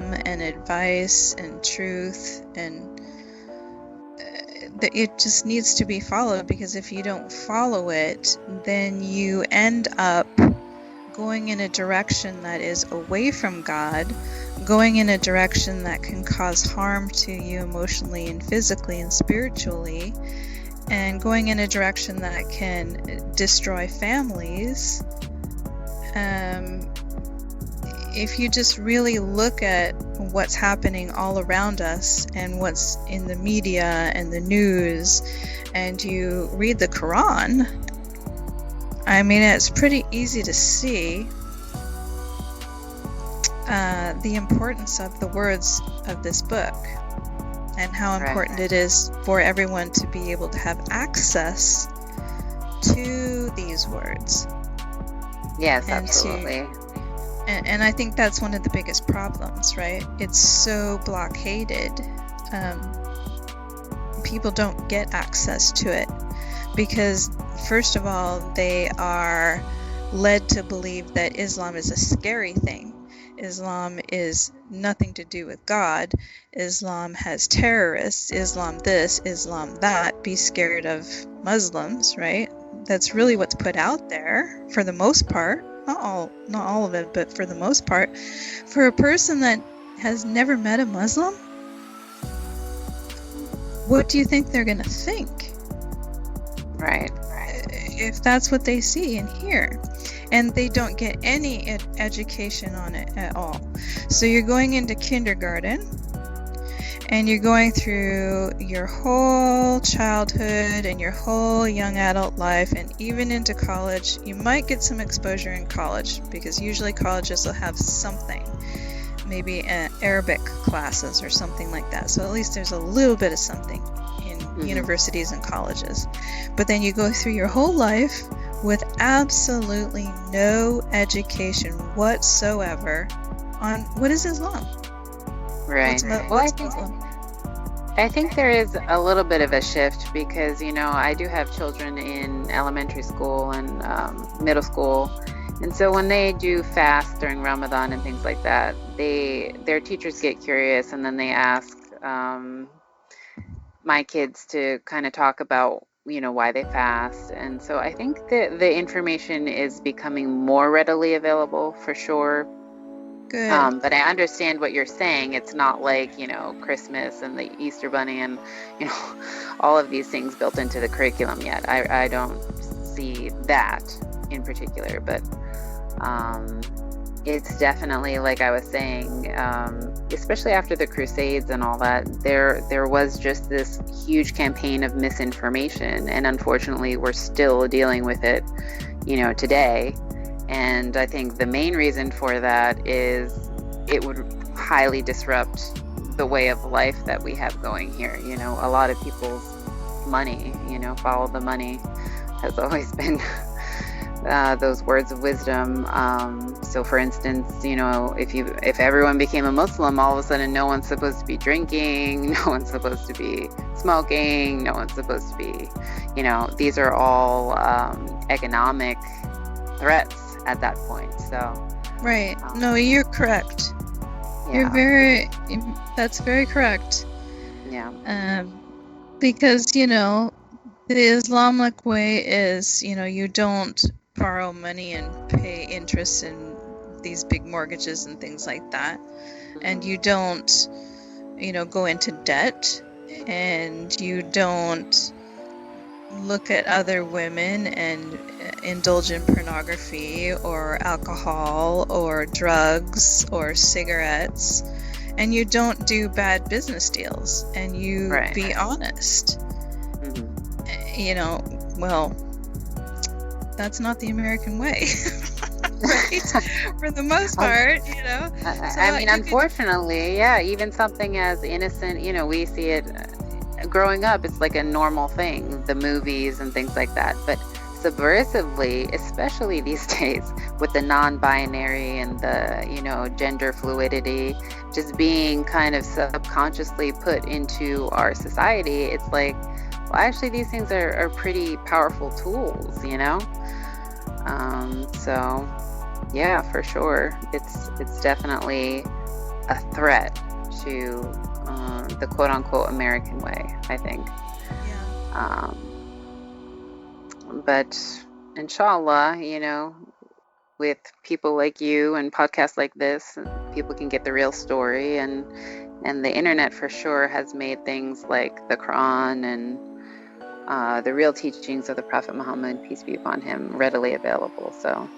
wisdom and advice and truth, and it just needs to be followed, because if you don't follow it, then you end up going in a direction that is away from God, going in a direction that can cause harm to you emotionally and physically and spiritually, and going in a direction that can destroy families. If you just really look at what's happening all around us and what's in the media and the news, and you read the Quran, I mean, it's pretty easy to see the importance of the words of this book, and how important it is for everyone to be able to have access to these words. Yes, absolutely. And I think that's one of the biggest problems, right? It's so blockaded. People don't get access to it because, first of all, they are led to believe that Islam is a scary thing. Islam is nothing to do with God. Islam has terrorists. Islam this, Islam that. Be scared of Muslims, right? That's really what's put out there for the most part. Not all of it, but for the most part. For a person that has never met a Muslim, what do you think they're going to think? Right. If that's what they see and hear. And they don't get any education on it at all. So you're going into kindergarten, and you're going through your whole childhood and your whole young adult life, and even into college. You might get some exposure in college, because usually colleges will have something, maybe Arabic classes or something like that. So at least there's a little bit of something in universities and colleges. But then you go through your whole life with absolutely no education whatsoever on what is Islam. Right. I think there is a little bit of a shift, because, I do have children in elementary school and middle school. And so when they do fast during Ramadan and things like that, their teachers get curious, and then they ask my kids to kind of talk about, why they fast. And so I think that the information is becoming more readily available, for sure. Good. But I understand what you're saying. It's not like, Christmas and the Easter Bunny and, all of these things built into the curriculum yet. I don't see that in particular, but it's definitely, like I was saying, especially after the Crusades and all that, there was just this huge campaign of misinformation, and unfortunately we're still dealing with it, today. And I think the main reason for that is it would highly disrupt the way of life that we have going here. A lot of people's money, follow the money, has always been those words of wisdom. So for instance, if everyone became a Muslim, all of a sudden no one's supposed to be drinking, no one's supposed to be smoking, no one's supposed to be, these are all economic threats at that point. So right. No, you're correct. Yeah. That's very correct. Yeah. Because the Islamic way is, you don't borrow money and pay interest in these big mortgages and things like that, and you don't go into debt, and you don't look at other women and indulge in pornography or alcohol or drugs or cigarettes, and you don't do bad business deals, and you be honest. Well, that's not the American way. Right? For the most part, So unfortunately, even something as innocent, we see it growing up, it's like a normal thing, the movies and things like that. But subversively, especially these days with the non-binary and the, gender fluidity just being kind of subconsciously put into our society, it's like, well, actually these things are pretty powerful tools, So yeah, for sure. It's definitely a threat to the quote-unquote American way, I think. Yeah. But inshallah, with people like you and podcasts like this, people can get the real story, and the internet for sure has made things like the Quran and the real teachings of the Prophet Muhammad, peace be upon him, readily available. So